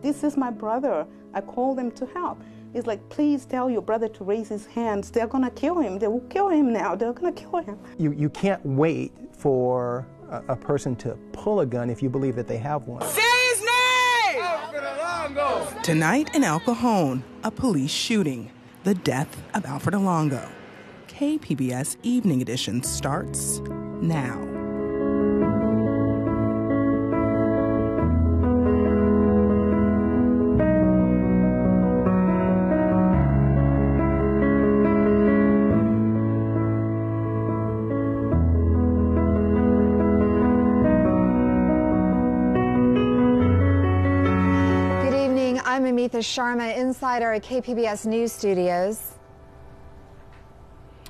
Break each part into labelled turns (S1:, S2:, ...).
S1: this is my brother. I called them to help. It's like, please tell your brother to raise his hands. They're going to kill him. They will kill him now. They're going to kill him.
S2: You can't wait for a person to pull a gun if you believe that they have one.
S3: Say his name! Alfred Olango! Tonight in El Cajon, a police shooting. The death of Alfred Olango. KPBS Evening Edition starts now.
S4: Sharma inside our KPBS News studios.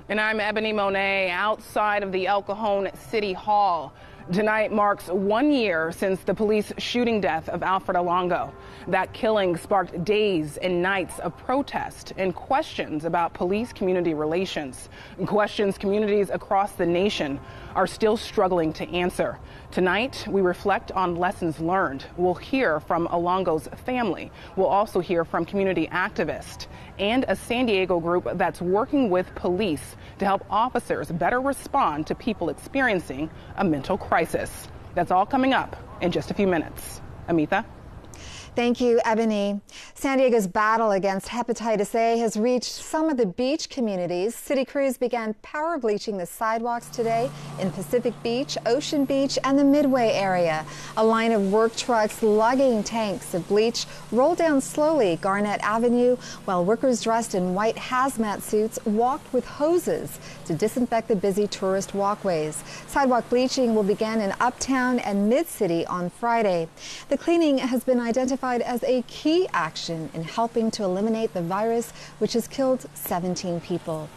S5: And I'm Ebony Monet outside of the El Cajon City Hall. Tonight marks 1 year since the police shooting death of Alfred Olango. That killing sparked days and nights of protest and questions about police-community relations. Questions communities across the nation are still struggling to answer. Tonight, we reflect on lessons learned. We'll hear from Olango's family. We'll also hear from community activists and a San Diego group that's working with police to help officers better respond to people experiencing a mental crisis. That's all coming up in just a few minutes. Amitha?
S4: Thank you, Ebony. San Diego's battle against hepatitis A has reached some of the beach communities. City crews began power bleaching the sidewalks today in Pacific Beach, Ocean Beach, and the Midway area. A line of work trucks lugging tanks of bleach rolled down slowly Garnett Avenue, while workers dressed in white hazmat suits walked with hoses to disinfect the busy tourist walkways. Sidewalk bleaching will begin in Uptown and Mid-City on Friday. The cleaning has been identified as a key action in helping to eliminate the virus, which has killed 17 people.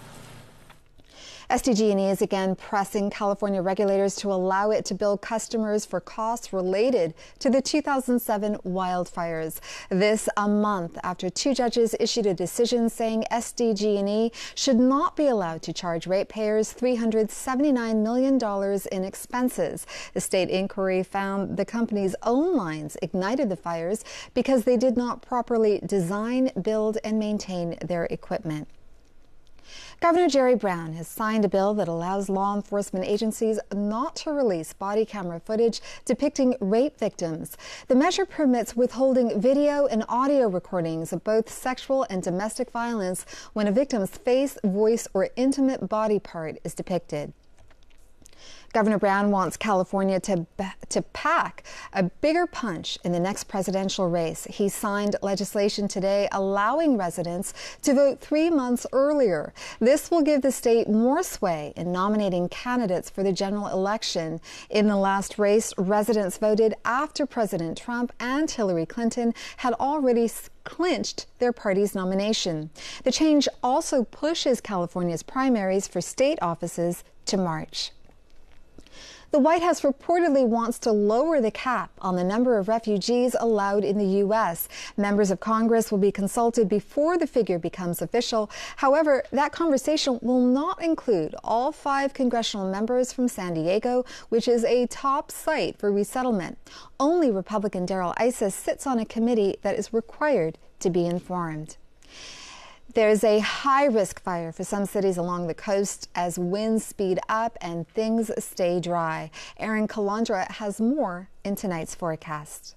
S4: SDG&E is again pressing California regulators to allow it to bill customers for costs related to the 2007 wildfires. This a month after two judges issued a decision saying SDG&E should not be allowed to charge ratepayers $379 million in expenses. The state inquiry found the company's own lines ignited the fires because they did not properly design, build, and maintain their equipment. Governor Jerry Brown has signed a bill that allows law enforcement agencies not to release body camera footage depicting rape victims. The measure permits withholding video and audio recordings of both sexual and domestic violence when a victim's face, voice, or intimate body part is depicted. Governor Brown wants California to pack a bigger punch in the next presidential race. He signed legislation today allowing residents to vote 3 months earlier. This will give the state more sway in nominating candidates for the general election. In the last race, residents voted after President Trump and Hillary Clinton had already clinched their party's nomination. The change also pushes California's primaries for state offices to March. The White House reportedly wants to lower the cap on the number of refugees allowed in the U.S. Members of Congress will be consulted before the figure becomes official. However, that conversation will not include all 5 congressional members from San Diego, which is a top site for resettlement. Only Republican Darrell Issa sits on a committee that is required to be informed. There's a high-risk fire for some cities along the coast as winds speed up and things stay dry. Erin Calandra has more in tonight's forecast.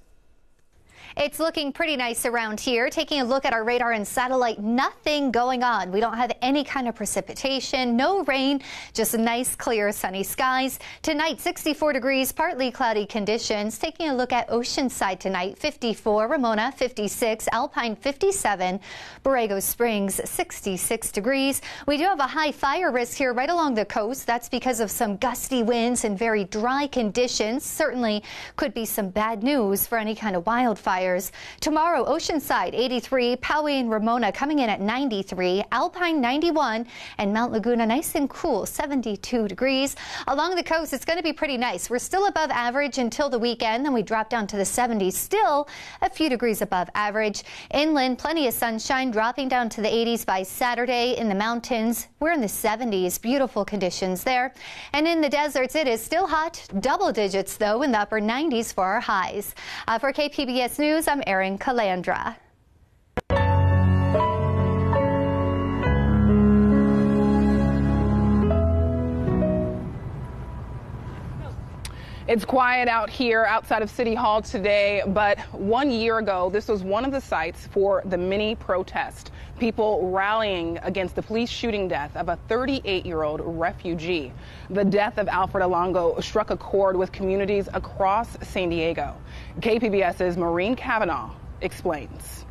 S6: It's looking pretty nice around here. Taking a look at our radar and satellite, nothing going on. We don't have any kind of precipitation, no rain, just nice, clear, sunny skies. Tonight, 64 degrees, partly cloudy conditions. Taking a look at Oceanside tonight, 54, Ramona, 56, Alpine, 57, Borrego Springs, 66 degrees. We do have a high fire risk here right along the coast. That's because of some gusty winds and very dry conditions. Certainly could be some bad news for any kind of wildfire. Tomorrow, Oceanside 83, Poway and Ramona coming in at 93, Alpine 91, and Mount Laguna nice and cool, 72 degrees. Along the coast, it's going to be pretty nice. We're still above average until the weekend, then we drop down to the 70s, still a few degrees above average. Inland, plenty of sunshine, dropping down to the 80s by Saturday. In the mountains, we're in the 70s, beautiful conditions there. And in the deserts, it is still hot, double digits though, in the upper 90s for our highs. For KPBS News, News, I'm Erin Calandra.
S5: It's quiet out here outside of City Hall today, but 1 year ago, this was one of the sites for the mini protest. People rallying against the police shooting death of a 38-year-old refugee. The death of Alfred Olango struck a chord with communities across San Diego. KPBS's Maureen Cavanaugh explains.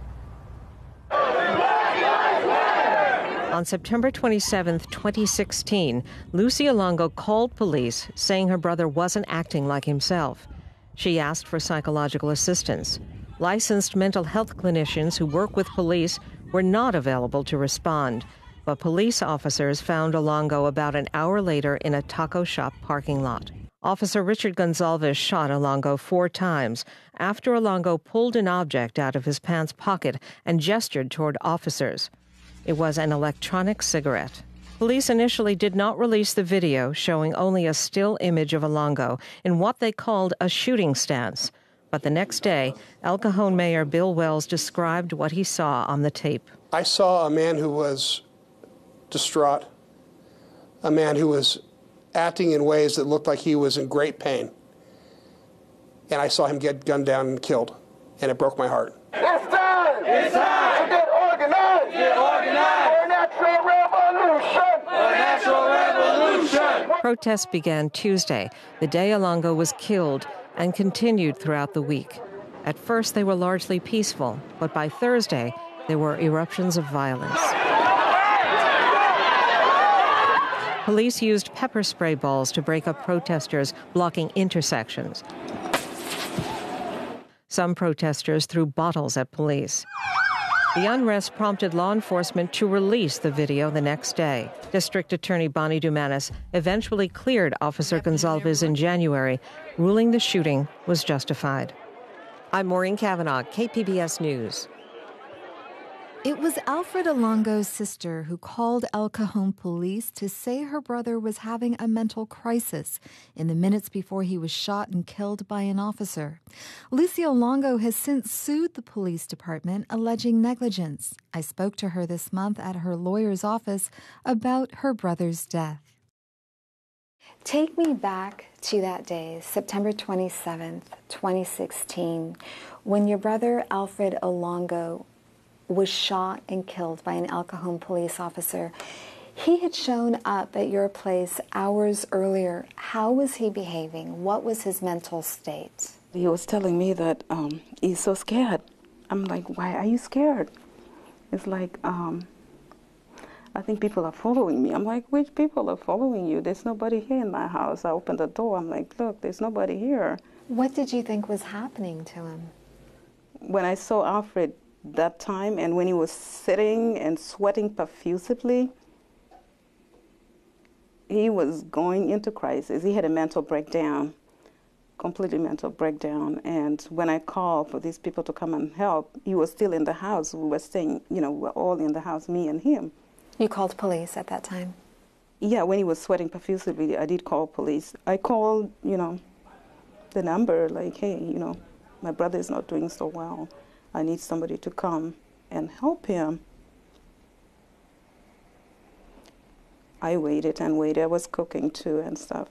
S7: On September 27, 2016, Lucy Olango called police saying her brother wasn't acting like himself. She asked for psychological assistance. Licensed mental health clinicians who work with police were not available to respond, but police officers found Olango about an hour later in a taco shop parking lot. Officer Richard Gonzalez shot Olango 4 times after Olango pulled an object out of his pants pocket and gestured toward officers. It was an electronic cigarette. Police initially did not release the video, showing only a still image of Olango in what they called a shooting stance. But the next day, El Cajon Mayor Bill Wells described what he saw on the tape.
S8: I saw a man who was distraught, a man who was acting in ways that looked like he was in great pain. And I saw him get gunned down and killed, and it broke my heart.
S9: It's time! It's time! To get organized! Get organized! For a natural revolution! For a natural revolution!
S7: Protests began Tuesday, the day Olango was killed, and continued throughout the week. At first, they were largely peaceful, but by Thursday, there were eruptions of violence. Police used pepper spray balls to break up protesters blocking intersections. Some protesters threw bottles at police. The unrest prompted law enforcement to release the video the next day. District Attorney Bonnie Dumanis eventually cleared Officer Gonzalez in January, ruling the shooting was justified. I'm Maureen Cavanaugh, KPBS News.
S4: It was Alfred Olango's sister who called El Cajon police to say her brother was having a mental crisis in the minutes before he was shot and killed by an officer. Lucy Olango has since sued the police department, alleging negligence. I spoke to her this month at her lawyer's office about her brother's death. Take me back to that day, September 27th, 2016, when your brother Alfred Olango was shot and killed by an El Cajon police officer. He had shown up at your place hours earlier. How was he behaving? What was his mental state?
S1: He was telling me that he's so scared. I'm like, why are you scared? It's like, I think people are following me. I'm like, which people are following you? There's nobody here in my house. I opened the door. I'm like, look, there's nobody here.
S4: What did you think was happening to him?
S1: When I saw Alfred that time, and when he was sitting and sweating profusely, he was going into crisis. He had a mental breakdown, completely mental breakdown. And when I called for these people to come and help, he was still in the house. We were staying, we were all in the house, me and him.
S4: You called police at that time?
S1: Yeah, when he was sweating profusely, I did call police. I called, the number, like, hey, my brother is not doing so well. I need somebody to come and help him. I waited and waited. I was cooking too and stuff.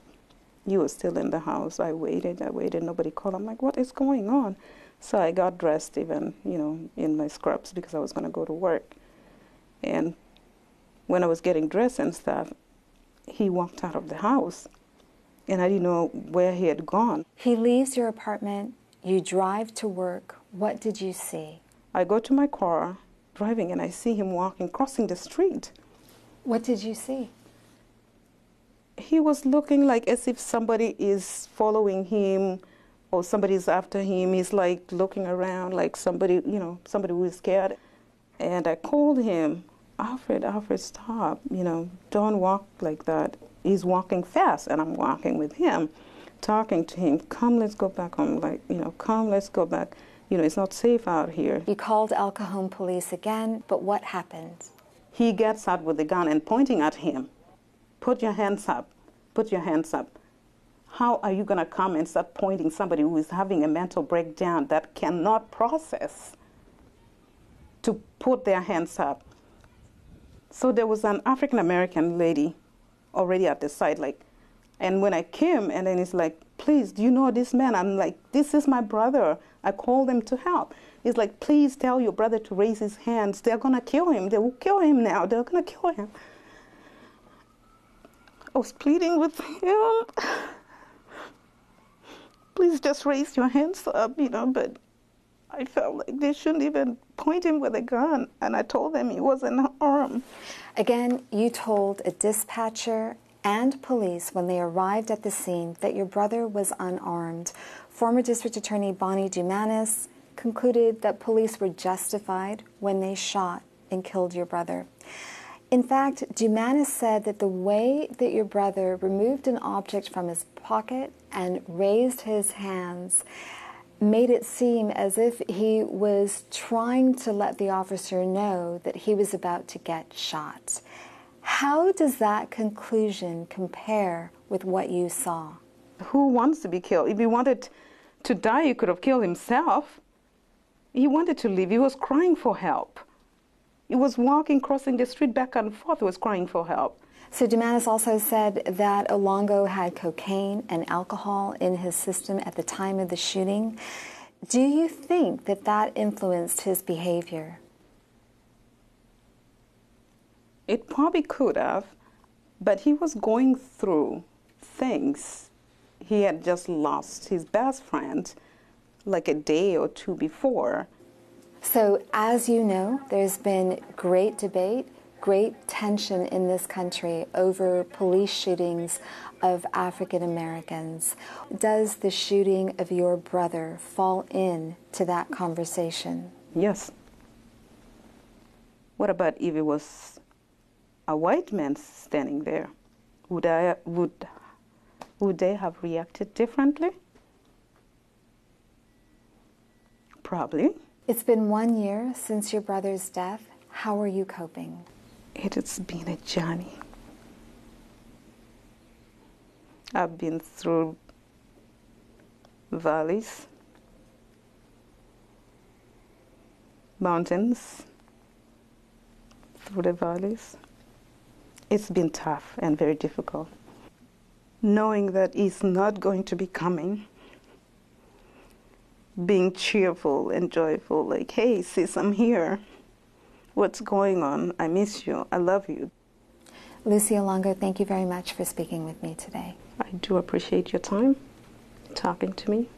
S1: He was still in the house. I waited. Nobody called. I'm like, what is going on? So I got dressed even, in my scrubs because I was going to go to work. And when I was getting dressed and stuff, he walked out of the house. And I didn't know where he had gone.
S4: He leaves your apartment. You drive to work. What did you see?
S1: I go to my car, driving, and I see him walking, crossing the street.
S4: What did you see?
S1: He was looking like as if somebody is following him or somebody's after him. He's like looking around like somebody, somebody who is scared. And I called him, Alfred, stop, don't walk like that. He's walking fast, and I'm walking with him, talking to him, come, let's go back home, come, let's go back. It's not safe out here.
S4: You called El Cajon police again, but what happened?
S1: He gets out with the gun and pointing at him. Put your hands up. Put your hands up. How are you going to come and start pointing somebody who is having a mental breakdown that cannot process to put their hands up? So there was an African-American lady already at the side, like, and when I came, and then he's like, please, do you know this man? I'm like, this is my brother. I called him to help. He's like, please tell your brother to raise his hands. They're going to kill him. They will kill him now. They're going to kill him. I was pleading with him. Please just raise your hands up, you know, but I felt like they shouldn't even point him with a gun, and I told them he wasn't armed.
S4: Again, you told a dispatcher and police when they arrived at the scene that your brother was unarmed. Former District Attorney Bonnie Dumanis concluded that police were justified when they shot and killed your brother. In fact, Dumanis said that the way that your brother removed an object from his pocket and raised his hands made it seem as if he was trying to let the officer know that he was about to get shot. How does that conclusion compare with what you saw?
S1: Who wants to be killed? If he wanted to die, he could have killed himself. He wanted to live. He was crying for help. He was walking, crossing the street back and forth. He was crying for help.
S4: So Dumanis also said that Olango had cocaine and alcohol in his system at the time of the shooting. Do you think that that influenced his behavior?
S1: It probably could have, but he was going through things. He had just lost his best friend like a day or two before.
S4: So, as you know, there's been great debate, great tension in this country over police shootings of African Americans. Does the shooting of your brother fall into that conversation?
S1: Yes. What about if it was a white man standing there? Would they have reacted differently? Probably.
S4: It's been 1 year since your brother's death. How are you coping?
S1: It has been a journey. I've been through valleys, mountains, through the valleys. It's been tough and very difficult. Knowing that he's not going to be coming, being cheerful and joyful, like, hey, sis, I'm here. What's going on? I miss you. I love you.
S4: Lucy Olango, thank you very much for speaking with me today.
S1: I do appreciate your time talking to me.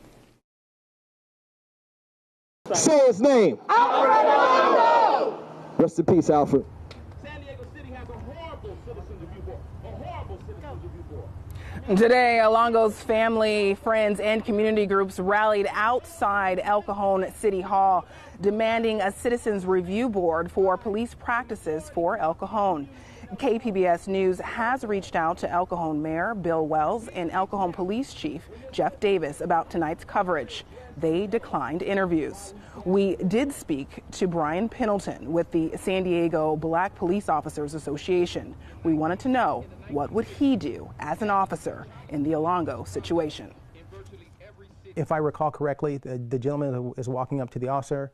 S10: Say his name. Alfred Olango! Rest in peace, Alfred.
S9: San Diego City has a horrible citizens review board. A horrible citizens review board.
S5: Today, Olango's family, friends, and community groups rallied outside El Cajon City Hall, demanding a citizens review board for police practices for El Cajon. KPBS News has reached out to El Cajon Mayor Bill Wells and El Cajon Police Chief Jeff Davis about tonight's coverage. They declined interviews. We did speak to BRYAN Pendleton with the San Diego Black Police Officers Association. We wanted to know what would he do as an officer in the Olango situation.
S2: If I recall correctly, the gentleman who is walking up to the officer,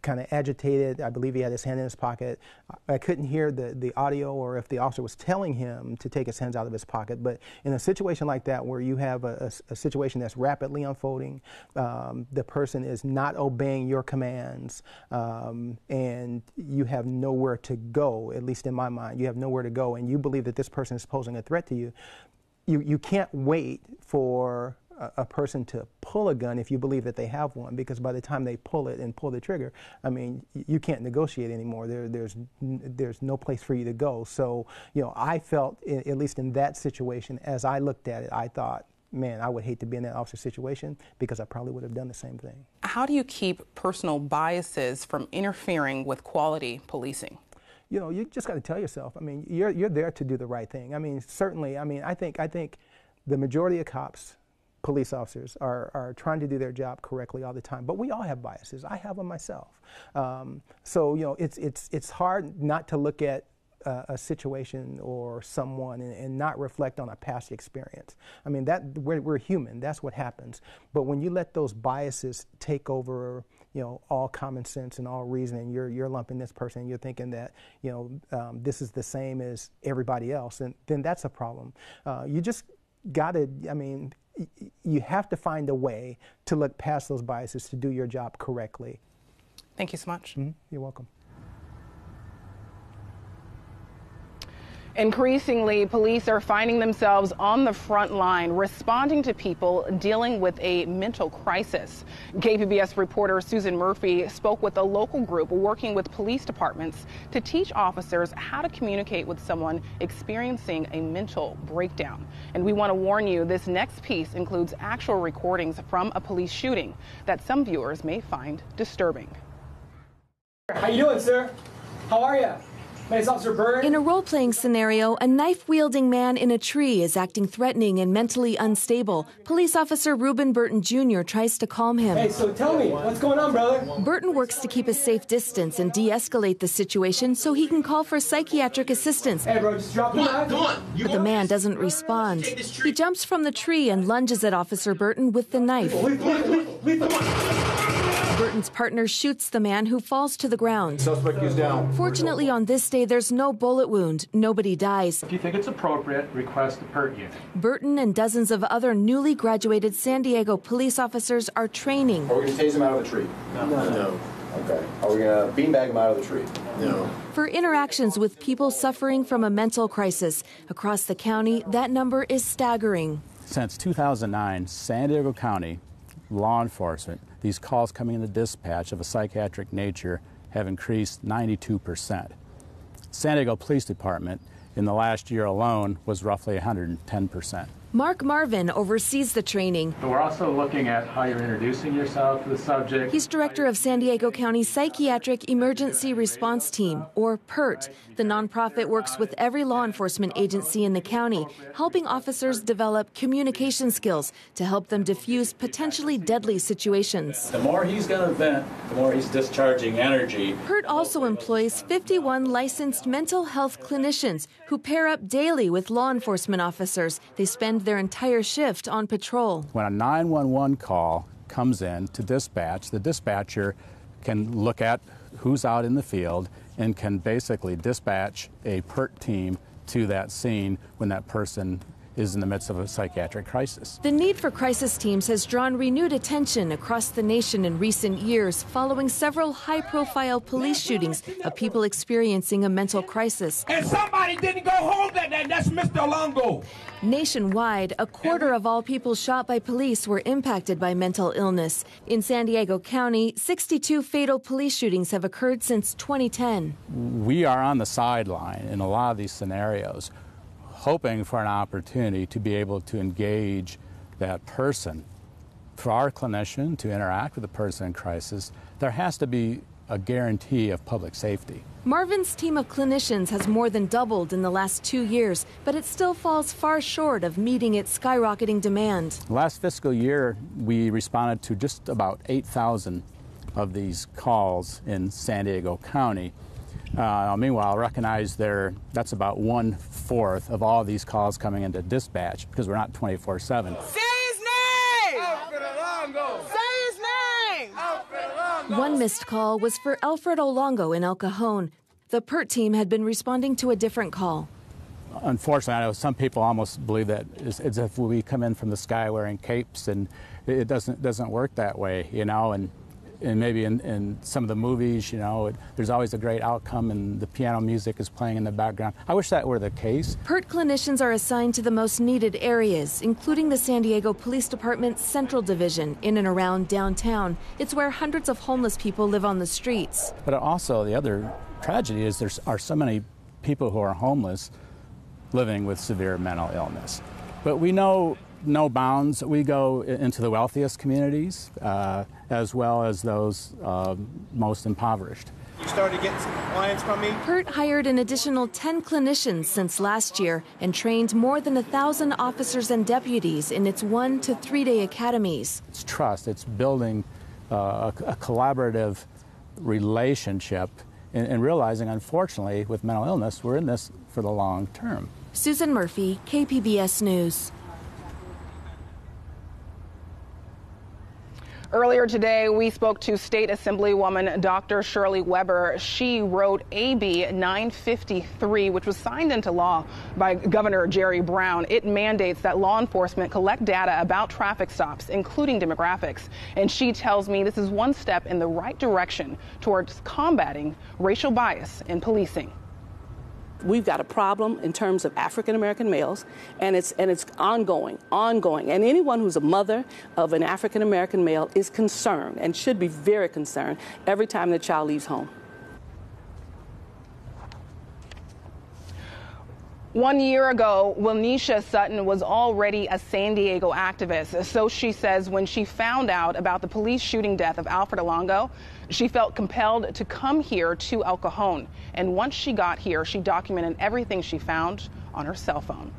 S2: kind of agitated. I believe he had his hand in his pocket. I couldn't hear the audio or if the officer was telling him to take his hands out of his pocket. But in a situation like that where you have a situation that's rapidly unfolding, the person is not obeying your commands, and you have nowhere to go, at least in my mind, you have nowhere to go, and you believe that this person is posing a threat to you, you can't wait for a person to pull a gun if you believe that they have one, because by the time they pull it and pull the trigger, I mean, you can't negotiate anymore. There's no place for you to go. So, you know, I felt, at least in that situation, as I looked at it, I thought, man, I would hate to be in that officer situation, because I probably would have done the same thing.
S3: How do you keep personal biases from interfering with quality policing?
S2: You know, you just got to tell yourself, I mean, you're there to do the right thing. I mean, certainly, I mean, I think the majority of cops, police officers, are trying to do their job correctly all the time, but we all have biases. I have them myself. So, you know, it's hard not to look at a situation or someone and not reflect on a past experience. I mean, that we're human. That's what happens. But when you let those biases take over, you know, all common sense and all reasoning, you're lumping this person. You're thinking that, you know, this is the same as everybody else, and then that's a problem. You just got to. I mean, you have to find a way to look past those biases to do your job correctly.
S3: Thank you so much.
S2: Mm-hmm. You're welcome.
S5: Increasingly, police are finding themselves on the front line responding to people dealing with a mental crisis. KPBS reporter Susan Murphy spoke with a local group working with police departments to teach officers how to communicate with someone experiencing a mental breakdown. And we want to warn you, this next piece includes actual recordings from a police shooting that some viewers may find disturbing.
S11: How you doing, sir? How are you? Officer Bird.
S12: In a role-playing scenario, a knife-wielding man in a tree is acting threatening and mentally unstable. Police officer Reuben Burton Jr. tries to calm him.
S11: Hey, so tell me, what's going on, brother?
S12: Burton works to keep a safe distance and de-escalate the situation so he can call for psychiatric assistance.
S11: Hey, bro, just drop the knife.
S12: But the man doesn't respond. He jumps from the tree and lunges at Officer Burton with the knife. Burton's partner shoots the man, who falls to the ground.
S10: Suspect is down.
S12: Fortunately, on this day, there's no bullet wound. Nobody dies.
S13: If you think it's appropriate, request a PERT unit.
S12: Burton and dozens of other newly graduated San Diego police officers are training.
S10: Are we going to tase him out of the tree? No. Okay. Are we going to beanbag him out of the tree? No.
S12: For interactions with people suffering from a mental crisis. Across the county, that number is staggering.
S14: Since 2009, San Diego County law enforcement, these calls coming into dispatch of a psychiatric nature have increased 92%. San Diego Police Department in the last year alone was roughly 110%.
S12: Mark Marvin oversees the training.
S13: But we're also looking at how you're introducing yourself to the subject.
S12: He's director of San Diego County Psychiatric Emergency Response Team, or PERT. The nonprofit works with every law enforcement agency in the county, helping officers develop communication skills to help them diffuse potentially deadly situations.
S14: The more he's going to vent, the more he's discharging energy.
S12: PERT also employs 51 licensed mental health clinicians who pair up daily with law enforcement officers. They spend their entire shift on patrol.
S14: When a 911 call comes in to dispatch, the dispatcher can look at who's out in the field and can basically dispatch a PERT team to that scene when that person is in the midst of a psychiatric crisis.
S12: The need for crisis teams has drawn renewed attention across the nation in recent years following several high-profile police shootings of people experiencing a mental crisis.
S9: And somebody didn't go home that day. That's Mr. Olango.
S12: Nationwide, a quarter of all people shot by police were impacted by mental illness. In San Diego County, 62 fatal police shootings have occurred since 2010.
S14: We are on the sideline in a lot of these scenarios, hoping for an opportunity to be able to engage that person. For our clinician to interact with a person in crisis, there has to be a guarantee of public safety.
S12: Marvin's team of clinicians has more than doubled in the last 2 years, but it still falls far short of meeting its skyrocketing demand.
S14: Last fiscal year, we responded to just about 8,000 of these calls in San Diego County. Meanwhile, recognize that's about 1/4 of all these calls coming into dispatch because we're not 24/7.
S9: Say his name! Alfred Olango! Say his name! Alfred Olango!
S12: One missed call was for Alfred Olango in El Cajon. The PERT team had been responding to a different call.
S14: Unfortunately, I know some people almost believe that it's as if we come in from the sky wearing capes, and it doesn't work that way, you know. And maybe in some of the movies, you know, there's always a great outcome and the piano music is playing in the background. I wish that were the case.
S12: PERT clinicians are assigned to the most needed areas, including the San Diego Police Department's Central Division in and around downtown. It's where hundreds of homeless people live on the streets.
S14: But also the other tragedy is there are so many people who are homeless living with severe mental illness. But we know no bounds. We go into the wealthiest communities as well as those most impoverished.
S10: You started getting some clients from me?
S12: PERT hired an additional 10 clinicians since last year and trained more than 1,000 officers and deputies in its 1- to 3-day academies.
S14: It's trust. It's building a collaborative relationship and realizing, unfortunately, with mental illness, we're in this for the long term.
S12: Susan Murphy, KPBS News.
S5: Earlier today, we spoke to State Assemblywoman Dr. Shirley Weber. She wrote AB 953, which was signed into law by Governor Jerry Brown. It mandates that law enforcement collect data about traffic stops, including demographics. And she tells me this is one step in the right direction towards combating racial bias in policing.
S15: We've got a problem in terms of African American males, and it's ongoing. And anyone who's a mother of an African American male is concerned and should be very concerned every time the child leaves home.
S5: 1 year ago, Wilnisha Sutton was already a San Diego activist. So she says when she found out about the police shooting death of Alfred Olango, she felt compelled to come here to El Cajon. And once she got here, she documented everything she found on her cell phone.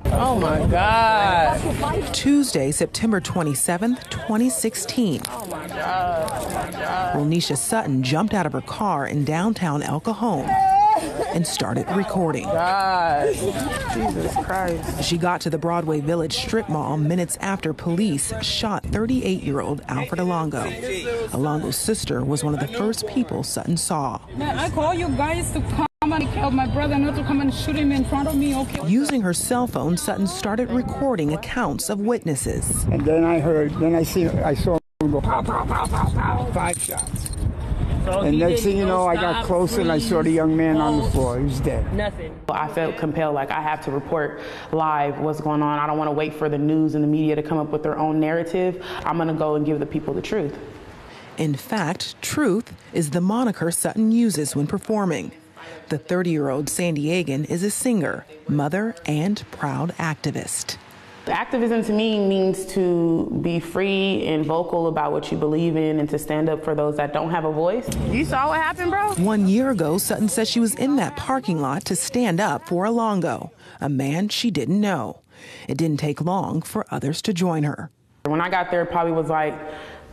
S3: Oh my God. Tuesday, September 27th, 2016.
S5: Oh my God.
S3: Wilnisha Sutton jumped out of her car in downtown El Cajon and started recording.
S5: God. Jesus Christ.
S3: She got to the Broadway Village strip mall minutes after police shot 38-year-old Alfred Olango. Olango's sister was one of the first people Sutton saw.
S16: Man, I call you guys to come and help my brother, not to come and shoot him in front of me, okay?
S3: Using her cell phone, Sutton started recording accounts of witnesses.
S17: And then I saw him go pow, pow, pow, pow, pow, 5 shots. So and next thing you know, I got closer and I saw the young man on the floor. He was dead.
S18: Nothing. I felt compelled, like I have to report live what's going on. I don't want to wait for the news and the media to come up with their own narrative. I'm going to go and give the people the truth.
S3: In fact, truth is the moniker Sutton uses when performing. The 30-year-old San Diegan is a singer, mother, and proud activist.
S18: Activism to me means to be free and vocal about what you believe in and to stand up for those that don't have a voice.
S5: You saw what happened, bro?
S3: 1 year ago, Sutton says she was in that parking lot to stand up for Olango, a man she didn't know. It didn't take long for others to join her.
S18: When I got there, it probably was like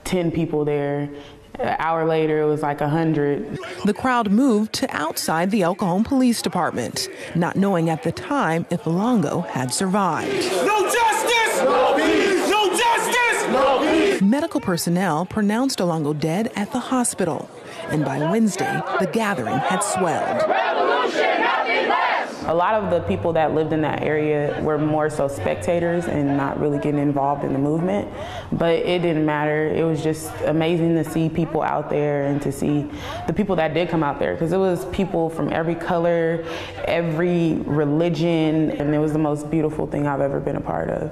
S18: 10 people there. An hour later, it was like 100.
S3: The crowd moved to outside the El Cajon Police Department, not knowing at the time if Olango had survived.
S9: No justice! No peace! No justice! No peace!
S3: Medical personnel pronounced Olango dead at the hospital, and by Wednesday, the gathering had swelled.
S9: Revolution, nothing less!
S18: A lot of the people that lived in that area were more so spectators and not really getting involved in the movement, but it didn't matter. It was just amazing to see people out there and to see the people that did come out there, because it was people from every color, every religion, and it was the most beautiful thing I've ever been a part of.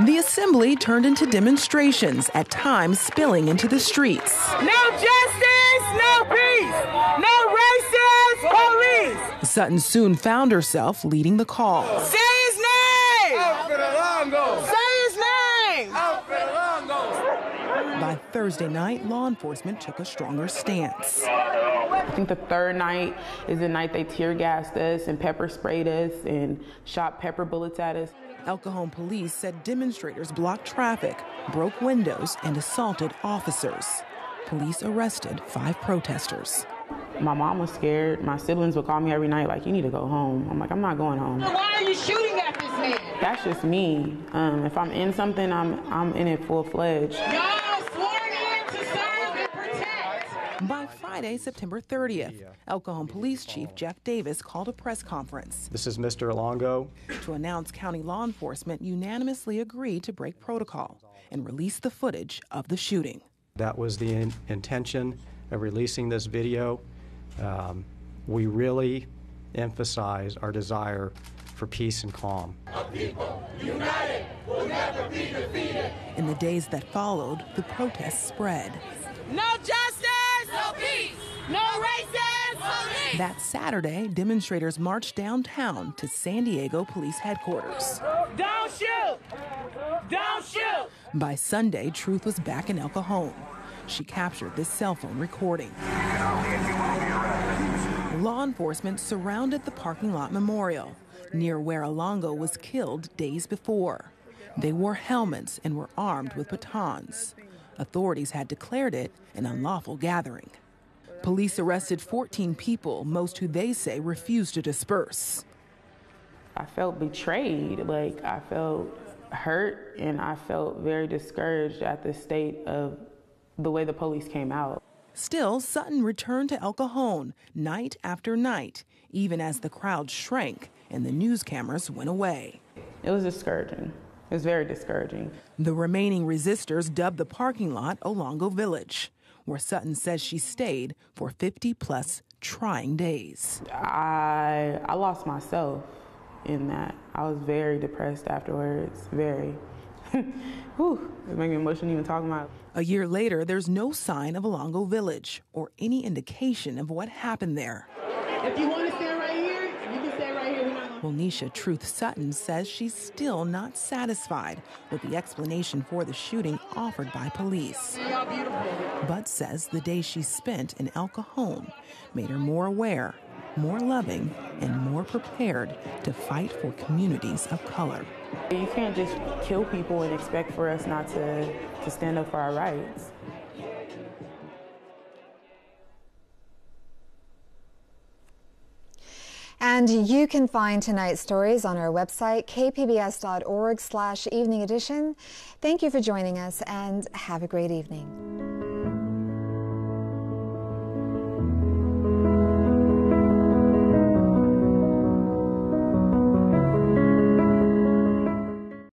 S3: The assembly turned into demonstrations, at times spilling into the streets.
S9: No justice, no peace, no racist police.
S3: Sutton soon found herself leading the call.
S9: Say his name! Alfred Olango! Say his name! Alfred Olango!
S3: By Thursday night, law enforcement took a stronger stance.
S18: I think the third night is the night they tear gassed us and pepper sprayed us and shot pepper bullets at us.
S3: El Cajon police said demonstrators blocked traffic, broke windows, and assaulted officers. Police arrested 5 protesters.
S18: My mom was scared. My siblings would call me every night like, you need to go home. I'm like, I'm not going home.
S9: Why are you shooting at this man?
S18: That's just me. If I'm in something, I'm in it full-fledged.
S9: Y'all sworn in to serve and protect.
S3: By Friday, September 30th, El Cajon Police Chief Jeff Davis called a press conference.
S19: This is Mr. Olango.
S3: To announce county law enforcement unanimously agreed to break protocol and release the footage of the shooting.
S19: That was the intention of releasing this video. We really emphasize our desire for peace and calm.
S9: A people united will never be defeated.
S3: In the days that followed, the protests spread.
S9: No justice, no peace, no racist police.
S3: That Saturday, demonstrators marched downtown to San Diego Police Headquarters.
S9: Don't shoot! Don't shoot!
S3: By Sunday, Truth was back in El Cajon. She captured this cell phone recording. Law enforcement surrounded the parking lot memorial, near where Olango was killed days before. They wore helmets and were armed with batons. Authorities had declared it an unlawful gathering. Police arrested 14 people, most who they say refused to disperse.
S18: I felt betrayed, like I felt hurt, and I felt very discouraged at the state of the way the police came out.
S3: Still, Sutton returned to El Cajon night after night, even as the crowd shrank and the news cameras went away.
S18: It was discouraging. It was very discouraging.
S3: The remaining resistors dubbed the parking lot Olango Village, where Sutton says she stayed for 50-plus trying days.
S18: I lost myself in that. I was very depressed afterwards, very. Whew, it made me emotional even talking about it.
S3: A year later, there's no sign of Olango Village or any indication of what happened there.
S20: If you want to stand right here, you can stand right here.
S3: Monisha Truth Sutton says she's still not satisfied with the explanation for the shooting offered by police, but says the day she spent in El Cajon made her more aware, more loving, and more prepared to fight for communities of color.
S18: You can't just kill people and expect for us not to stand up for our rights.
S4: And you can find tonight's stories on our website, kpbs.org/evening edition. Thank you for joining us and have a great evening.